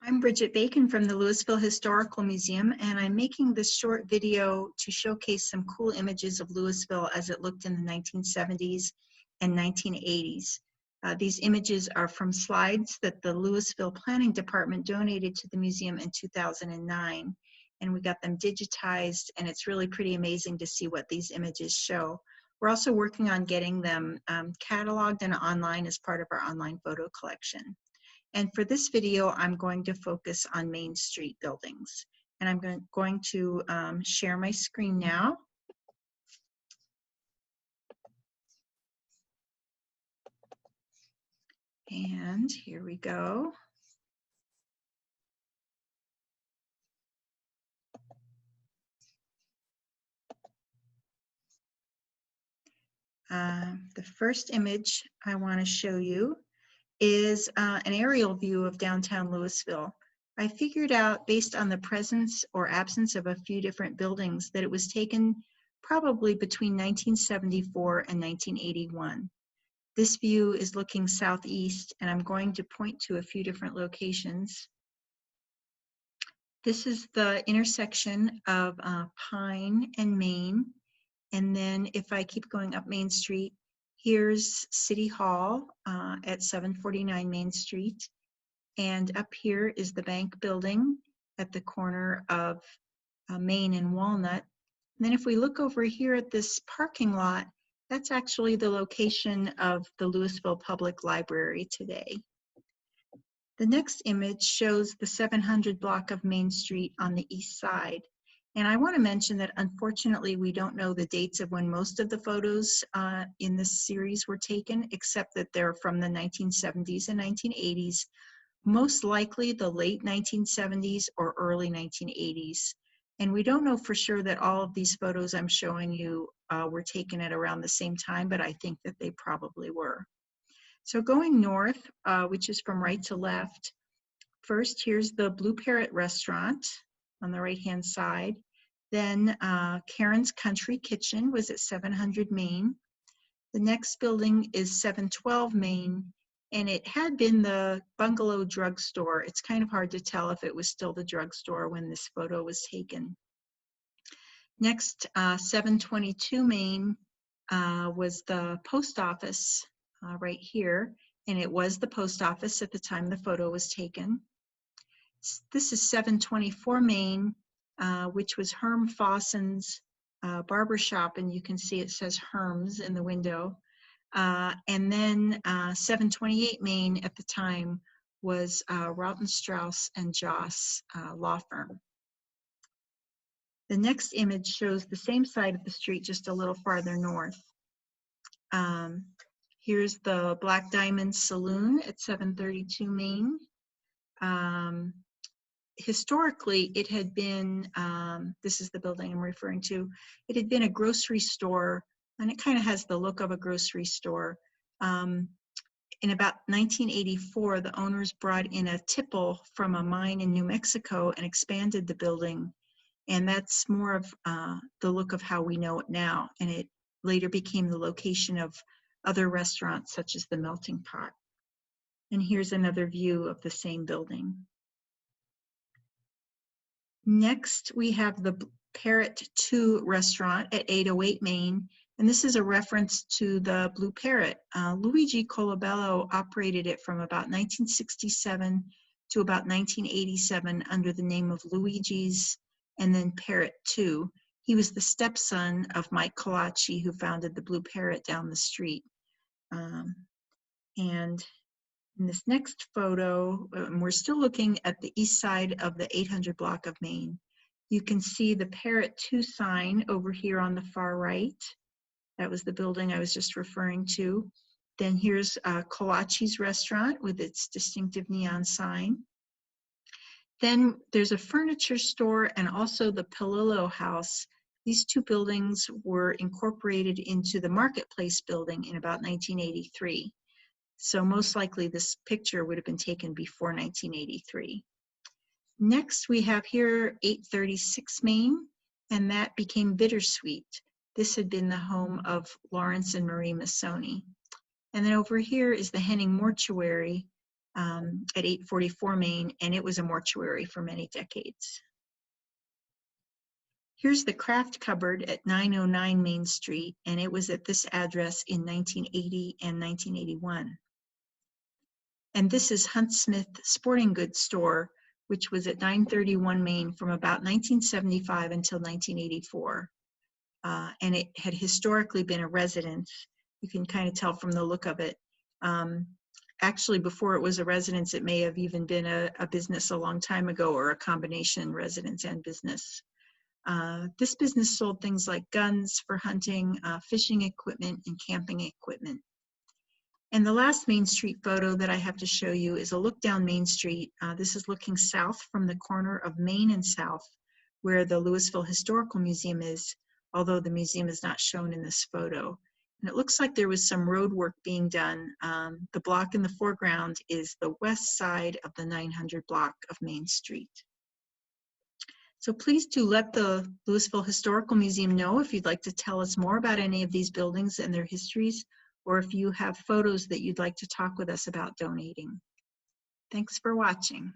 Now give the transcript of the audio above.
I'm Bridget Bacon from the Louisville Historical Museum, and I'm making this short video to showcase some cool images of Louisville as it looked in the 1970s and 1980s. These images are from slides that the Louisville Planning Department donated to the museum in 2009, and we got them digitized, and it's really pretty amazing to see what these images show. We're also working on getting them cataloged and online as part of our online photo collection. And for this video, I'm going to focus on Main Street buildings. And I'm going to share my screen now. And here we go. The first image I want to show you is an aerial view of downtown Louisville. I figured out, based on the presence or absence of a few different buildings, that it was taken probably between 1974 and 1981. This view is looking southeast, and I'm going to point to a few different locations. This is the intersection of Pine and Maine, and then if I keep going up Main Street, here's City Hall at 749 Main Street, and up here is the bank building at the corner of Main and Walnut. And then if we look over here at this parking lot, that's actually the location of the Louisville Public Library today. The next image shows the 700 block of Main Street on the east side. And I want to mention that unfortunately we don't know the dates of when most of the photos in this series were taken, except that they're from the 1970s and 1980s, most likely the late 1970s or early 1980s. And we don't know for sure that all of these photos I'm showing you were taken at around the same time, but I think that they probably were. So going north, which is from right to left, first here's the Blue Parrot restaurant on the right-hand side. Then Karen's Country Kitchen was at 700 Main. The next building is 712 Main, and it had been the Bungalow Drugstore. It's kind of hard to tell if it was still the drugstore when this photo was taken. Next, 722 Main was the post office right here, and it was the post office at the time the photo was taken. This is 724 Main, which was Herm Fossen's barbershop, and you can see it says Herm's in the window. And then 728 Main at the time was Roughton Strauss and Joss law firm. The next image shows the same side of the street, just a little farther north. Here's the Black Diamond Saloon at 732 Main. Historically, it had been, this is the building I'm referring to, it had been a grocery store, and it kind of has the look of a grocery store. In about 1984, the owners brought in a tipple from a mine in New Mexico and expanded the building. And that's more of the look of how we know it now. And it later became the location of other restaurants such as the Melting Pot. And here's another view of the same building. Next, we have the Parrot 2 restaurant at 808 Main. And this is a reference to the Blue Parrot. Luigi Colabello operated it from about 1967 to about 1987 under the name of Luigi's and then Parrot 2. He was the stepson of Mike Colacci, who founded the Blue Parrot down the street. And in this next photo, we're still looking at the east side of the 800 block of Main. You can see the Parrot 2 sign over here on the far right. That was the building I was just referring to. Then here's Colacci's restaurant with its distinctive neon sign. Then there's a furniture store and also the Palillo House. These two buildings were incorporated into the Marketplace building in about 1983. So most likely this picture would have been taken before 1983. Next we have here 836 Main, and that became Bittersweet. This had been the home of Lawrence and Marie Missoni. And then over here is the Henning Mortuary, at 844 Main, and it was a mortuary for many decades. Here's the craft cupboard at 909 Main Street, and it was at this address in 1980 and 1981. And this is Huntsmith Sporting Goods Store, which was at 931 Main from about 1975 until 1984. And it had historically been a residence. You can kind of tell from the look of it. Actually, before it was a residence, it may have even been a business a long time ago, or a combination residence and business. This business sold things like guns for hunting, fishing equipment, and camping equipment. And the last Main Street photo that I have to show you is a look down Main Street. This is looking south from the corner of Main and South, where the Louisville Historical Museum is, although the museum is not shown in this photo. And it looks like there was some road work being done. The block in the foreground is the west side of the 900 block of Main Street. So please do let the Louisville Historical Museum know if you'd like to tell us more about any of these buildings and their histories, or if you have photos that you'd like to talk with us about donating. Thanks for watching.